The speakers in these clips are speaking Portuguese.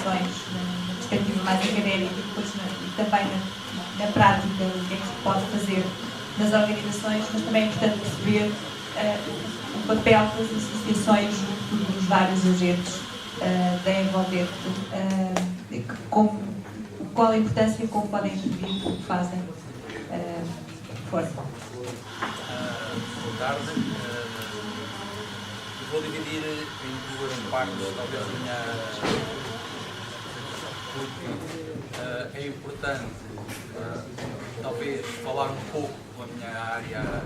organizações, na perspectiva mais académica, depois também na prática, o que é que se pode fazer nas organizações, mas também é importante perceber o papel das associações junto dos vários agentes da Envolvente, qual a importância e como podem intervir, o que fazem. Força. Boa tarde. Vou dividir em duas partes, talvez a minha. Porque é importante, talvez, falar um pouco da minha área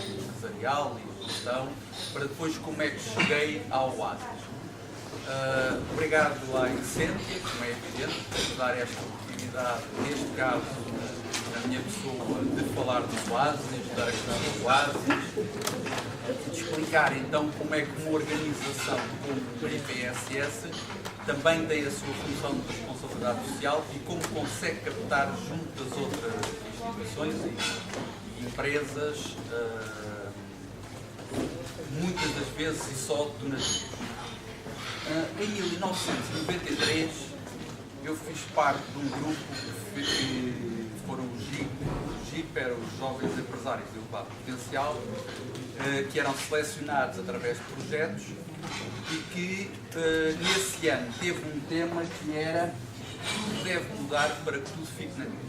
empresarial e gestão, para depois como é que cheguei ao Oasis. Obrigado à Incêndia, como é evidente, por dar esta oportunidade, neste caso, na minha pessoa, de falar do Oasis, de estudar a questão do Oasis, de explicar então como é que uma organização como o IPSS também tem a sua função de responsabilidade social e como consegue captar junto das outras instituições e empresas, muitas das vezes e só donativos. Em 1993 eu fiz parte de um grupo que foram os GIP, eram os Jovens Empresários de Elevado Potencial, que eram selecionados através de projetos e que nesse ano teve um tema que era tudo deve mudar para que tudo fique na mesma.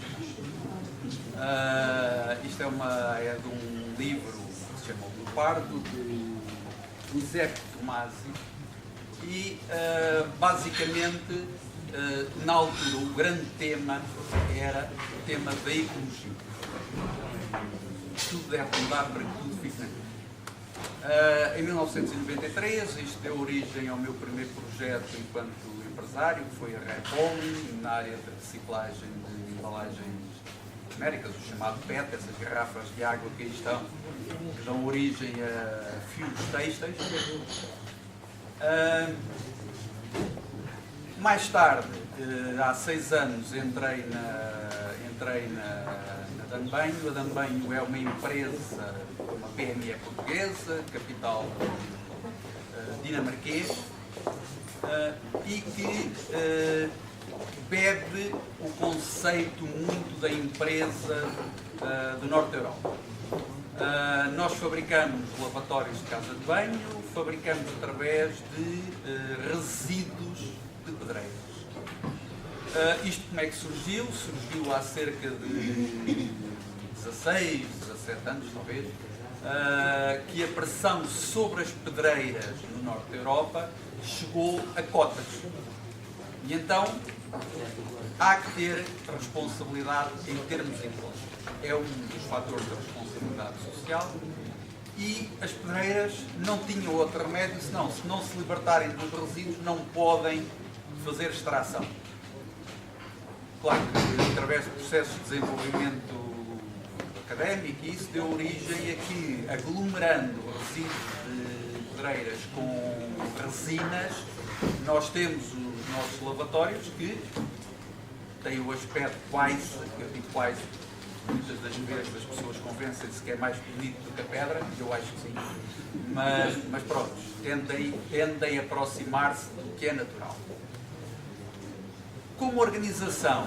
Isto é de um livro que se chama O Leopardo, de Giuseppe Tomasi, e basicamente na altura o grande tema era o tema da ecologia. Tudo deve mudar para que tudo fique na mesma. Em 1993 isto deu origem ao meu primeiro projeto enquanto empresário, que foi a Repol, na área de reciclagem de embalagens genéricas, o chamado PET, essas garrafas de água que aí estão, que dão origem a fios têxteis. Mais tarde, há 6 anos, entrei na Danbanho. A Danbanho é uma empresa, uma PME portuguesa, capital dinamarquês, e que bebe o conceito muito da empresa do Norte da Europa. Nós fabricamos lavatórios de casa de banho, fabricamos através de resíduos de pedreiras. Isto como é que surgiu? Surgiu há cerca de 16, 17 anos talvez, que a pressão sobre as pedreiras no Norte da Europa chegou a cotas. E então há que ter responsabilidade em termos ecológicos. É um dos fatores da responsabilidade social e as pedreiras não tinham outro remédio senão, se não se libertarem dos resíduos, não podem fazer extração. Claro que através de processos de desenvolvimento académico, isso deu origem a que, aglomerando resíduos de pedreiras com resinas, nós temos os nossos lavatórios que têm o aspecto quase, eu digo quase, muitas das vezes as pessoas convencem-se que é mais bonito do que a pedra, eu acho que sim, mas pronto, tendem a aproximar-se do que é natural. Como organização,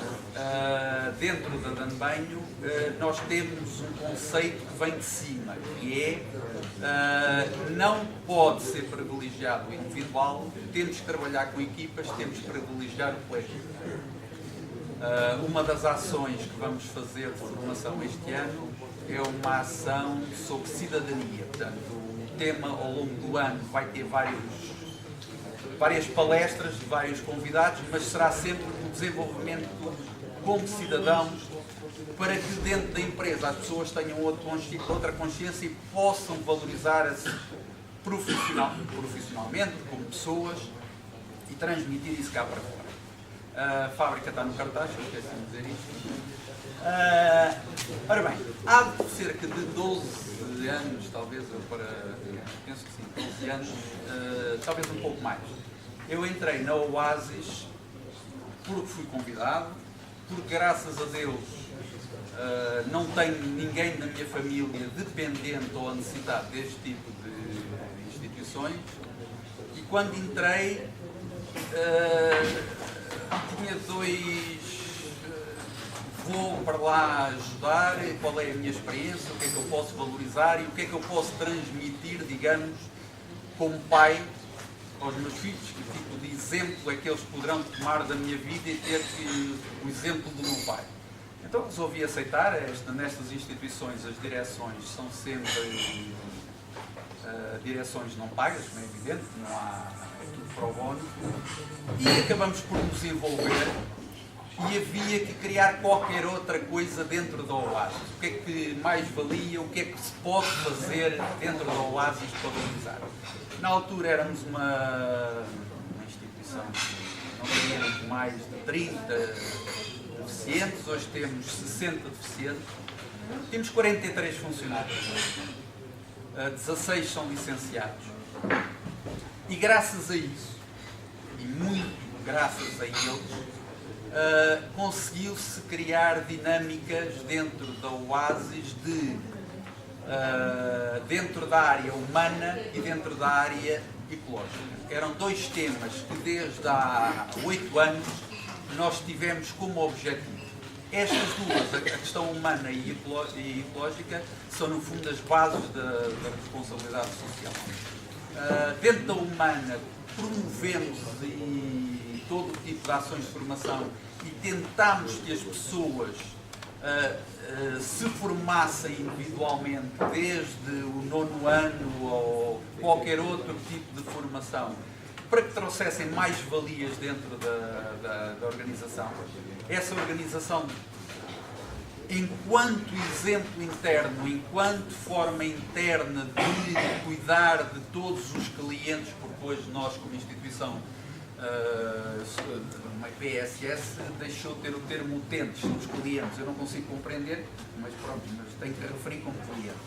dentro da Danbanho, nós temos um conceito que vem de cima, que é não pode ser privilegiado o individual, temos que trabalhar com equipas, temos que privilegiar o coletivo. Uma das ações que vamos fazer de formação este ano é uma ação sobre cidadania. Portanto, o tema ao longo do ano vai ter várias palestras de vários convidados, mas será sempre o desenvolvimento como cidadãos para que dentro da empresa as pessoas tenham outra consciência e possam valorizar-se profissionalmente, como pessoas, e transmitir isso cá para fora. A fábrica está no cartaz, eu esqueci de dizer isto. Ora bem, há cerca de 12 anos, talvez, penso que sim, 12 anos, talvez um pouco mais. Eu entrei na Oasis porque fui convidado, porque graças a Deus não tenho ninguém na minha família dependente ou a necessidade deste tipo de instituições, e quando entrei tinha vou para lá ajudar, qual é a minha experiência, o que é que eu posso valorizar e o que é que eu posso transmitir, digamos, como pai aos meus filhos, que tipo de exemplo é que eles poderão tomar da minha vida e ter o exemplo do meu pai. Então resolvi aceitar. Nestas instituições as direções são sempre direções não pagas, como é evidente, não há, é tudo pro bono, e acabamos por nos envolver e havia que criar qualquer outra coisa dentro da Oasis. O que é que mais valia, o que é que se pode fazer dentro da Oasis para valorizar? Na altura éramos uma instituição que não tínhamos mais de 30 deficientes, hoje temos 60 deficientes, temos 43 funcionários, 16 são licenciados. E graças a isso, e muito graças a eles, conseguiu-se criar dinâmicas dentro da Oasis dentro da área humana e dentro da área ecológica. Eram dois temas que desde há 8 anos nós tivemos como objetivo. Estas duas, a questão humana e ecológica, são no fundo as bases da responsabilidade social. Dentro da humana, promovemos todo o tipo de ações de formação e tentámos que as pessoas se formassem individualmente desde o 9º ano ou qualquer outro tipo de formação, para que trouxessem mais valias dentro da organização. Essa organização, enquanto exemplo interno, enquanto forma interna de cuidar de todos os clientes, porque hoje nós, como instituição, uma PSS deixou de ter o termo utentes, são os clientes. Eu não consigo compreender, mas pronto, mas tenho que referir como clientes.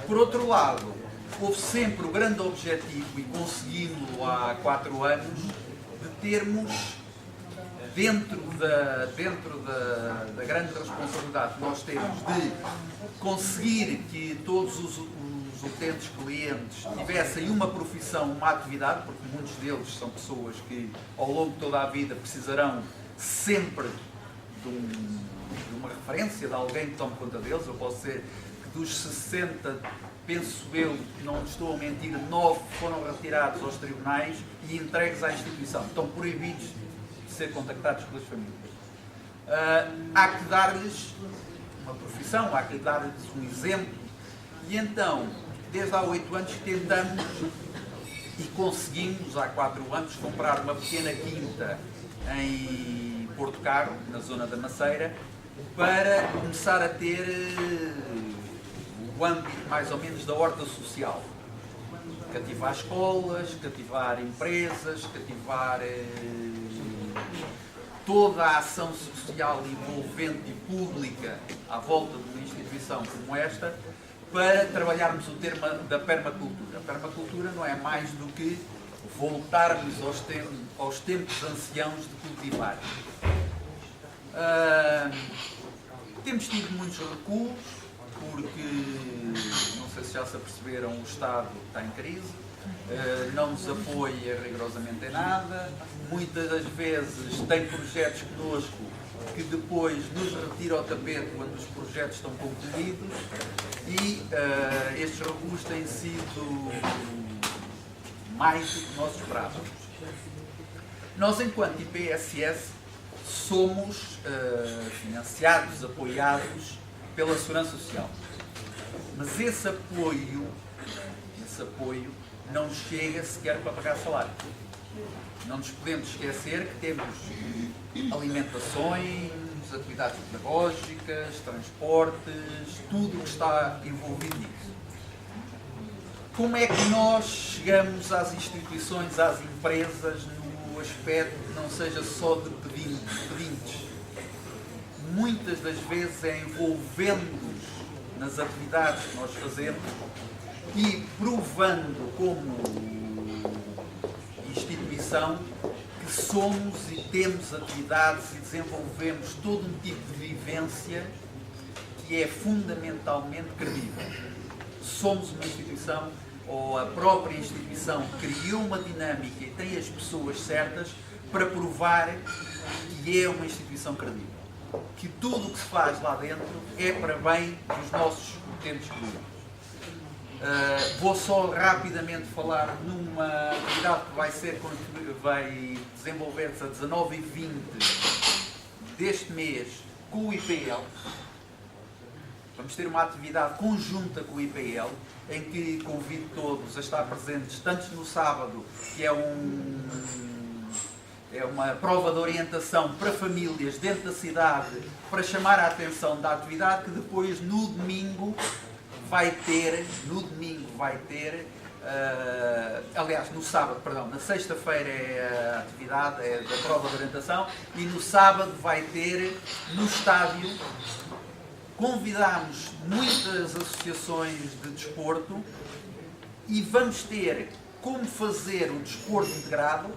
Por outro lado, houve sempre o grande objetivo, e conseguimos-lo há 4 anos, de termos, dentro da grande responsabilidade que nós temos de conseguir que todos os utentes clientes tivessem uma profissão, uma atividade, porque muitos deles são pessoas que ao longo de toda a vida precisarão sempre de uma referência, de alguém que tome conta deles. Eu posso dizer que dos 60, penso eu, não estou a mentir, 9 foram retirados aos tribunais e entregues à instituição. Estão proibidos de ser contactados pelas famílias. Há que dar-lhes uma profissão, há que dar-lhes um exemplo. E então, desde há 8 anos que tentamos e conseguimos, há 4 anos, comprar uma pequena quinta em Porto Carro, na zona da Maceira, para começar a ter o âmbito mais ou menos da horta social. Cativar escolas, cativar empresas, cativar toda a ação social envolvente e pública à volta de uma instituição como esta, para trabalharmos o tema da permacultura. A permacultura não é mais do que voltarmos aos tempos anciãos de cultivar. Temos tido muitos recuos, porque, não sei se já se aperceberam, o Estado está em crise, não nos apoia rigorosamente em nada, muitas das vezes tem projetos connosco que depois nos retira ao tapete quando os projetos estão concluídos, e estes recuos têm sido mais do que nós esperávamos. Nós, enquanto IPSS, somos financiados, apoiados pela Segurança Social. Mas esse apoio não chega sequer para pagar salário. Não nos podemos esquecer que temos alimentações, atividades pedagógicas, transportes, tudo o que está envolvido nisso. Como é que nós chegamos às instituições, às empresas, no aspecto que não seja só de pedintes? Muitas das vezes é envolvendo-nos nas atividades que nós fazemos e provando como instituição que somos e temos atividades e desenvolvemos todo um tipo de vivência que é fundamentalmente credível. Somos uma instituição ou a própria instituição criou uma dinâmica e tem as pessoas certas para provar que é uma instituição credível. Que tudo o que se faz lá dentro é para bem dos nossos utentes clientes. Vou só rapidamente falar numa atividade que vai desenvolver-se a 19 e 20 deste mês com o IPL. Vamos ter uma atividade conjunta com o IPL, em que convido todos a estar presentes, tanto no sábado, que é uma prova de orientação para famílias dentro da cidade, para chamar a atenção da atividade, que depois no domingo vai ter, aliás, no sábado, perdão, na sexta-feira é a atividade, é da prova de orientação, e no sábado vai ter no estádio. Convidámos muitas associações de desporto e vamos ter como fazer o desporto integrado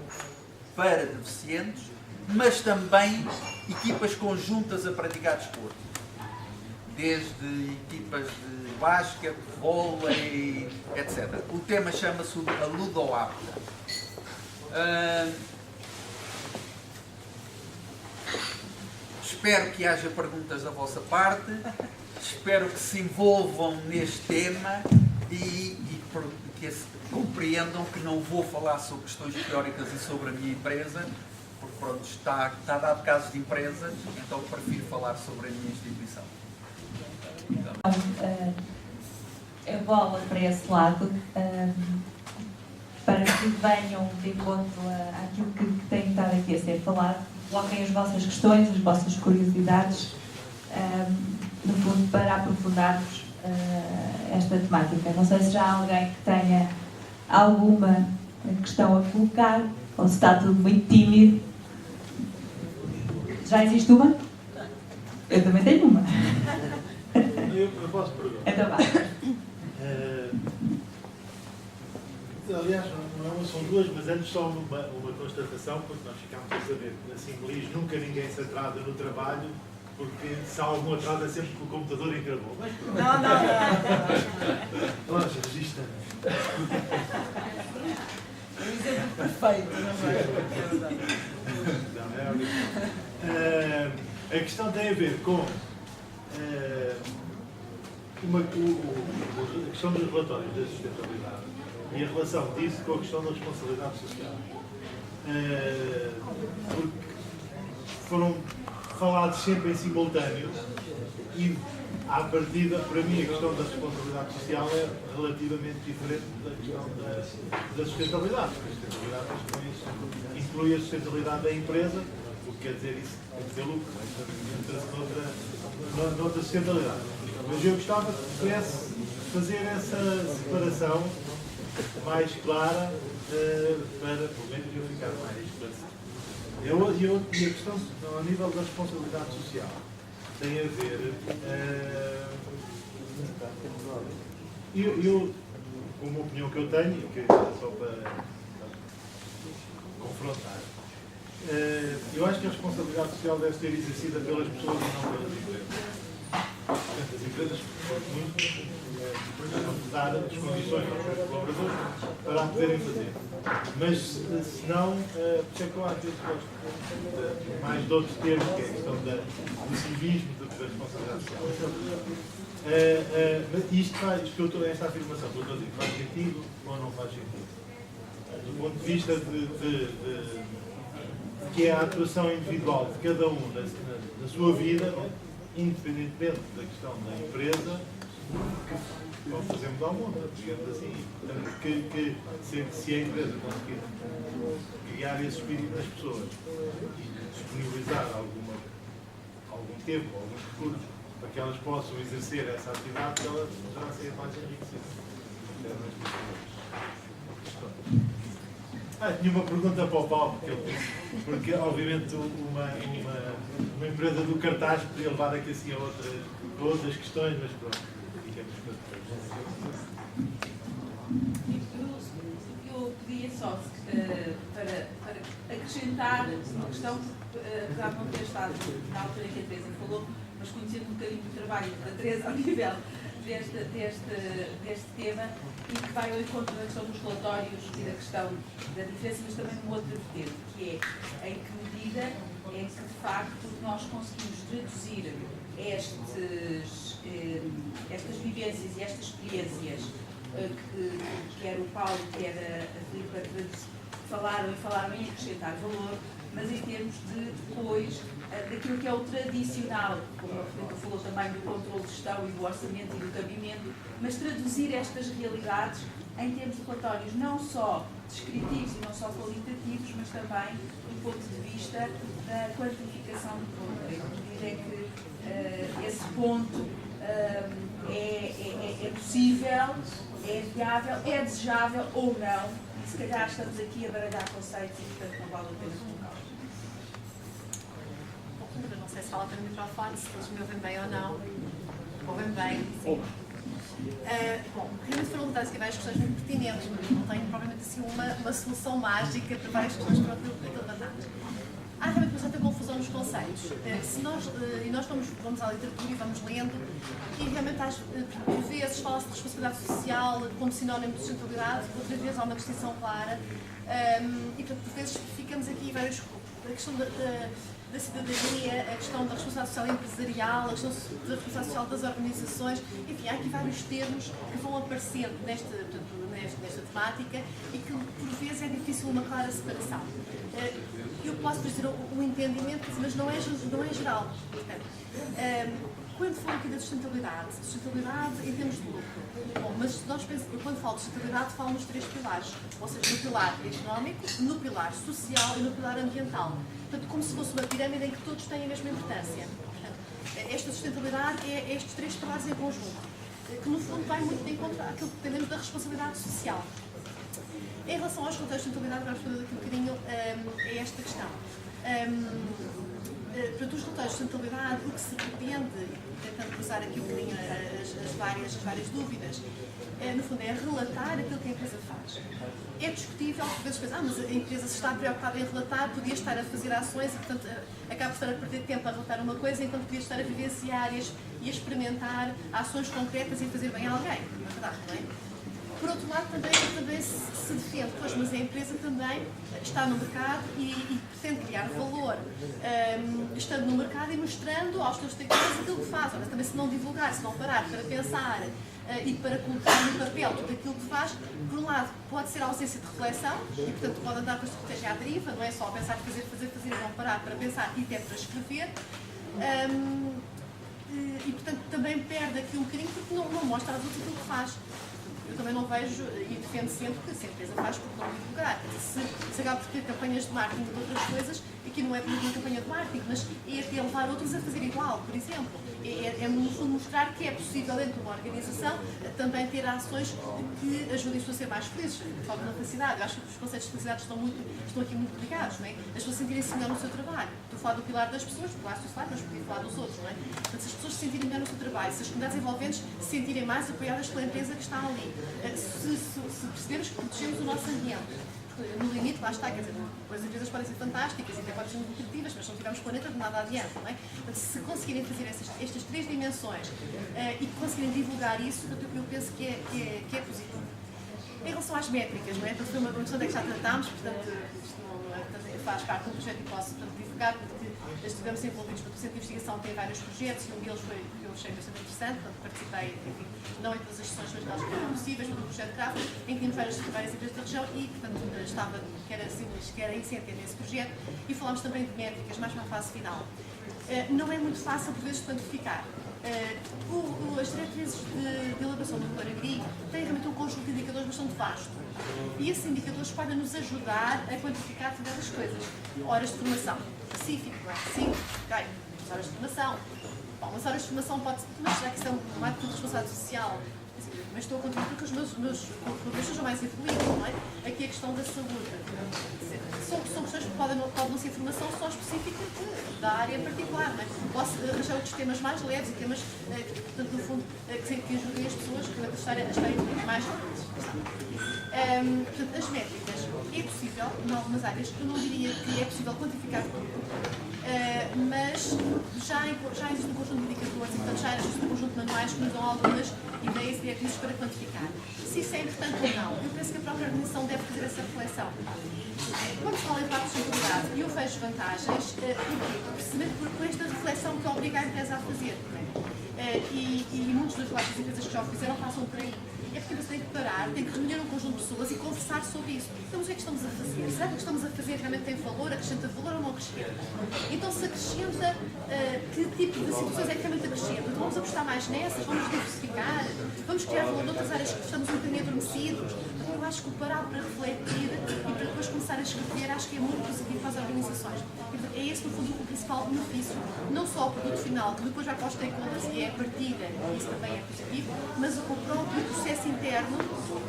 para deficientes, mas também equipas conjuntas a praticar desporto. Desde equipas de basquete, vôlei, etc. O tema chama-se a Ludoapta. Espero que haja perguntas da vossa parte, espero que se envolvam neste tema e que compreendam que não vou falar sobre questões teóricas e sobre a minha empresa, porque pronto, está dado caso de empresas, então prefiro falar sobre a minha instituição. A bola para esse lado, para que venham de encontro àquilo que tem estado aqui a ser falado, coloquem as vossas questões, as vossas curiosidades, no fundo, para aprofundarmos esta temática. Não sei se já há alguém que tenha alguma questão a colocar, ou se está tudo muito tímido. Já existe uma? Eu também tenho uma. Eu posso perguntar. Então vá. Aliás, não são duas, mas antes só uma constatação, porque nós ficámos a saber que na Simbolis nunca ninguém se atrasa no trabalho, porque se há algum atraso é sempre que o computador encravou. Mas pronto. Não. Nós resistamos. Um exemplo perfeito, não é? A questão tem a ver com a questão dos relatórios da sustentabilidade e a relação disso com a questão da responsabilidade social. Porque foram falados sempre em simultâneo e, à partida, para mim, a questão da responsabilidade social é relativamente diferente da questão da sustentabilidade. Porque a sustentabilidade inclui a sustentabilidade da empresa, o que quer dizer isso, tem que ter lucro, entra-se noutra sustentabilidade. Mas eu gostava que pudesse fazer essa separação mais clara para, pelo menos, eu ficar mais esclarecido. E a questão, ao nível da responsabilidade social, tem a ver... Eu, com uma opinião que eu tenho, que é só para confrontar, eu acho que a responsabilidade social deve ser exercida pelas pessoas e não pelas empresas. Portanto, as empresas, muito, dar as condições aos seus colaboradores para a poderem fazer. Mas, se não, por isso é que eu às vezes gosto mais de outros termos, que é a questão do civismo, da responsabilidade social. Mas esta afirmação, estou a dizer, faz sentido ou não faz sentido? Do ponto de vista de que é a atuação individual de cada um na sua vida, independentemente da questão da empresa, que pode fazer mudar o mundo, digamos assim. Portanto, que se a empresa conseguir criar esse espírito nas pessoas e disponibilizar algum tempo, alguns recursos, para que elas possam exercer essa atividade, ela já ser mais enriquecida. Tinha uma pergunta para o Paulo, porque obviamente uma empresa do cartaz podia levar aqui assim a outras questões, mas pronto, ficamos com eu pedia só para acrescentar uma questão, apesar de não ter estado na altura em que a Teresa falou, mas conhecendo um bocadinho o trabalho da Teresa ao nível deste tema e que vai ao encontro da questão dos relatórios e da questão da diferença, mas também de uma outra vertente, que é em que medida é que, de facto, nós conseguimos traduzir estas vivências e estas experiências que quer o Paulo, quer a Filipa falaram em acrescentar valor, mas em termos de depois daquilo que é o tradicional, como a Filipa falou também do controle de gestão e do orçamento e do cabimento, mas traduzir estas realidades em termos de relatórios não só descritivos e não só qualitativos, mas também do ponto de vista da quantificação do ponto. Em que medida é que esse ponto é possível, é viável, é desejável ou não, e se calhar estamos aqui a baralhar conceitos e portanto não vale a pena colocá-los. Não sei se fala para o microfone, se eles me ouvem bem ou não. Ouvem bem, sim. Bom, realmente foram levantadas aqui várias questões muito pertinentes, mas não tenho provavelmente assim uma solução mágica para várias questões que foram levantadas. Há realmente bastante confusão nos conceitos. E nós vamos à literatura e vamos lendo, e realmente por vezes fala-se de responsabilidade social como sinónimo de sustentabilidade, outras vezes há uma distinção clara, e portanto, por vezes ficamos aqui vários. A questão da cidadania, a questão da responsabilidade social empresarial, a questão da responsabilidade social das organizações, enfim, há aqui vários termos que vão aparecendo nesta temática e que por vezes é difícil uma clara separação. Eu posso dizer o entendimento, mas não é geral. Portanto, quando falo aqui da sustentabilidade em termos de lucro, bom, mas nós pensamos, quando falo de sustentabilidade, falo nos 3 pilares, ou seja, no pilar económico, no pilar social e no pilar ambiental. Portanto, como se fosse uma pirâmide em que todos têm a mesma importância. Portanto, esta sustentabilidade é estes 3 pilares em conjunto, que no fundo vai muito de encontro àquilo que dependemos da responsabilidade social. Em relação aos contextos de sustentabilidade, vamos falar daqui um bocadinho a esta questão. Para os relatórios de sustentabilidade, o que se pretende, tentando cruzar aqui um bocadinho as várias dúvidas, no fundo é relatar aquilo que a empresa faz. É discutível, por vezes pensa, mas a empresa, se está preocupada em relatar, podia estar a fazer ações e, portanto, acaba por estar a perder tempo a relatar uma coisa, enquanto podia estar a vivenciar e a experimentar ações concretas e fazer bem a alguém. Na verdade, não é? Por outro lado, também se defende, pois, mas a empresa também está no mercado e pretende criar valor, estando no mercado e mostrando aos seus stakeholders aquilo que faz. Mas também, se não divulgar, se não parar para pensar e para colocar no papel tudo aquilo que faz, por um lado, pode ser a ausência de reflexão e, portanto, pode andar com a estratégia à deriva, não é só pensar, fazer e não parar para pensar e até para escrever. E, portanto, também perde aqui um bocadinho porque não mostra às outras aquilo que faz. Eu também não vejo e defendo sempre que se a empresa faz por não divulgar. Se acaba por ter campanhas de marketing de outras coisas, aqui não é por uma campanha de marketing, mas é até levar outros a fazer igual, por exemplo. É no fundo mostrar que é possível dentro de uma organização também ter ações que ajudem as pessoas a ser mais felizes, de forma da felicidade. Eu acho que os conceitos de felicidade estão aqui muito ligados, não é? As pessoas sentirem-se melhor no seu trabalho. Estou a falar do pilar das pessoas, do pilar social, mas podia falar dos outros, não é? Portanto, se as pessoas se sentirem melhor no seu trabalho, se as comunidades envolventes se sentirem mais apoiadas pela empresa que está ali, se percebermos que protegemos o nosso ambiente, no limite, lá está, quer dizer, as empresas podem ser fantásticas e até podem ser muito lucrativas, mas se não tivermos planeta, de nada adianta, não é? Portanto, se conseguirem fazer estas 3 dimensões e conseguirem divulgar isso, eu penso que é positivo. Em relação às métricas, não é? Portanto, foi uma questão que já tratámos, portanto, isto não faz parte do projeto e posso, portanto, divulgar, porque estivemos envolvidos no Centro de Investigação, tem vários projetos e um deles foi que eu achei bastante interessante, portanto, participei, enfim, não em todas as sessões, mas aquelas que eram possíveis, no projeto Craft, em que tínhamos várias empresas da região e, portanto, estava, que era incêndio nesse projeto, e falámos também de métricas, mais uma fase final. Não é muito fácil, por vezes, quantificar. As diretrizes de elaboração do plano agrícola têm realmente um conjunto de indicadores bastante vasto. E esses indicadores podem nos ajudar a quantificar diversas coisas. Horas de formação, específico, não é? Sim, ok, horas de formação. Bom, as horas de formação pode ser, mas será que isso é uma atitude de responsabilidade social? Mas estou a contribuir porque os meus colaboradores sejam mais evoluídos, não é? Aqui a questão da saúde. São questões que podem não ser informação só específica da área particular, não é? Posso arranjar outros temas mais leves e temas, portanto, no fundo, que ajudem as pessoas a estarem mais felizes. Portanto, as métricas. é possível, em algumas áreas, eu não diria que é possível quantificar tudo, mas já existe um conjunto de indicadores e, portanto, já existe um conjunto de manuais que nos dão algumas ideias e diretrizes para quantificar. Se isso é importante ou não, eu penso que a própria organização deve fazer essa reflexão. Quando se fala em parte de sustentabilidade, eu vejo vantagens, precisamente por esta reflexão que obriga a empresa a fazer. E muitos dos relatos das empresas que já o fizeram passam por aí. É porque você tem que parar, tem que reunir um conjunto de pessoas e conversar sobre isso. Então, o que é que estamos a fazer? Será que o que estamos a fazer realmente tem valor, acrescenta valor ou não acrescenta? Então, se acrescenta, que tipo de situações é que realmente acrescenta? Então, vamos apostar mais nessas, vamos diversificar, vamos criar valor noutras áreas que estamos um bocadinho adormecidos. Então, eu acho que o parar para refletir e para depois começar a escrever, acho que é muito positivo para as organizações. E, portanto, é esse, no fundo, o principal benefício. Não só o produto final, que depois vai para os stakeholders e é a partilha, e isso também é positivo, mas o próprio processo interno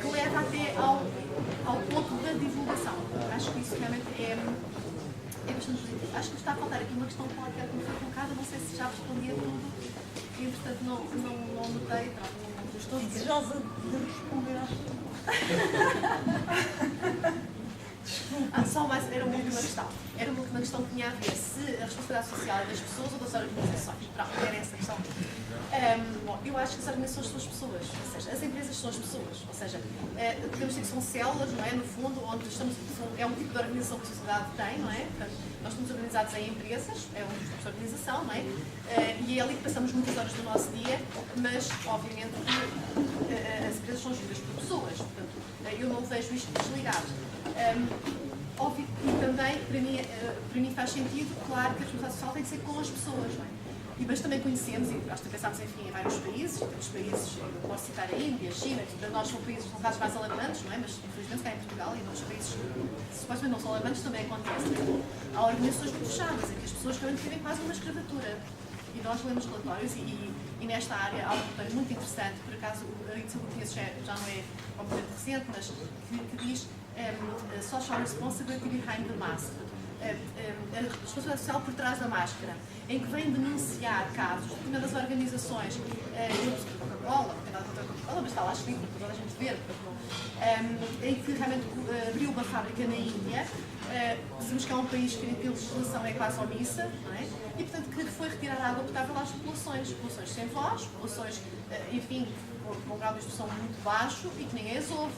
que leva até ao ponto da divulgação. Acho que isso realmente é bastante positivo. Acho que está a faltar aqui uma questão qualquer que me foi colocada, não sei se já respondi a tudo, e entretanto não notei, Estou desejosa de responder às só mais, era uma última questão. Era uma última questão que tinha a ver se a responsabilidade social é das pessoas ou das organizações. Pronto, era essa a questão. Bom, eu acho que as organizações são as pessoas, ou seja, as empresas são as pessoas, ou seja, podemos dizer que são células, não é? No fundo, onde estamos, é um tipo de organização que a sociedade tem, não é? Portanto, nós estamos organizados em empresas, é um tipo de organização, não é? E é ali que passamos muitas horas do nosso dia, mas, obviamente, as empresas são geridas por pessoas, portanto, eu não vejo isto desligado. Óbvio, e também, para mim faz sentido, claro, que a responsabilidade social tem que ser com as pessoas, não é? Mas também conhecemos, e nós pensámos, enfim, em vários países, temos países, eu posso citar a Índia, a China, que para nós são países, são casos mais alarmantes, não é? Mas infelizmente cá em Portugal e noutros países que supostamente não são alarmantes também acontece. Há organizações muito fechadas, em que as pessoas realmente vivem quase uma escravatura. E nós lemos relatórios e nesta área há um relatório muito interessante, por acaso a edição que conheço já não é obviamente recente, mas que diz Social Responsibility Behind the Mask. A responsabilidade social por trás da máscara, em que vem denunciar casos de determinadas organizações, Coca-Cola, não tem nada contra a Coca-Cola, mas está lá escrito para toda a gente ver, em que realmente abriu uma fábrica na Índia, sabemos que é um país que a legislação é quase omissa, não é? E portanto que foi retirar a água potável às populações sem voz, populações, enfim, com um grau de instrução muito baixo e que ninguém as ouve.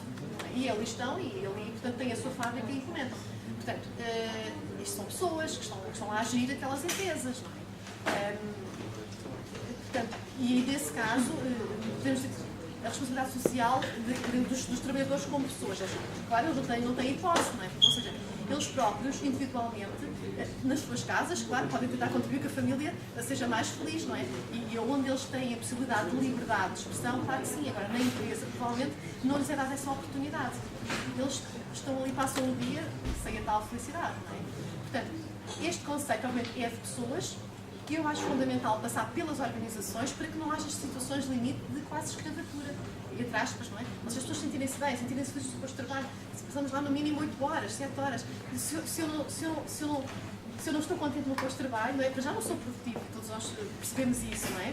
E ali estão, e ali, portanto, têm a sua fábrica e implementam. Portanto, isto são pessoas que estão lá a gerir aquelas empresas, não é? Portanto, e nesse caso, podemos dizer que a responsabilidade social dos trabalhadores como pessoas, claro, eles não têm hipótese, não é? Ou seja, eles próprios, individualmente, nas suas casas, claro, podem tentar contribuir que a família seja mais feliz, não é? E onde eles têm a possibilidade de liberdade de expressão, claro que sim. Agora, na empresa, provavelmente, não lhes é dada essa oportunidade. Eles estão ali, passam o dia sem a tal felicidade, não é? Portanto, este conceito, obviamente, é de pessoas, e eu acho fundamental passar pelas organizações para que não haja situações de limite de quase escravatura, entre aspas, não é? Mas as pessoas sentirem-se bem, sentirem-se felizes depois do trabalho. Se passamos lá no mínimo 8 horas, 7 horas, se eu não estou contente no posto de trabalho, não é? Para já não sou produtivo, todos nós percebemos isso, não é?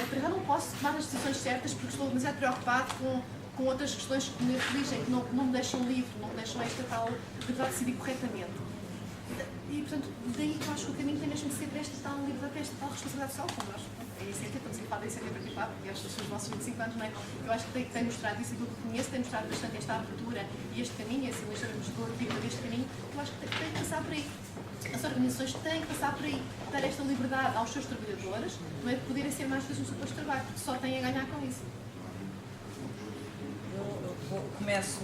Para já não posso tomar as decisões certas porque estou demasiado preocupado com outras questões que me afligem, que não me deixam livre, não me deixam esta tal liberdade de decidir corretamente. E, portanto, daí que eu acho que o caminho tem mesmo de ser para esta tal liberdade, para esta tal responsabilidade social, como nós, a ICT, estamos a falar da ICT participar, porque estes são os nossos 25 anos, não é? Eu acho que tem mostrado isso, aquilo que conheço, tem mostrado bastante esta abertura e este caminho, esse ligeiramente deste caminho, que eu acho que tem que passar por aí. As organizações têm que passar por aí, dar esta liberdade aos seus trabalhadores, não é? De poderem ser mais felizes no seu posto de trabalho, porque só têm a ganhar com isso. Eu começo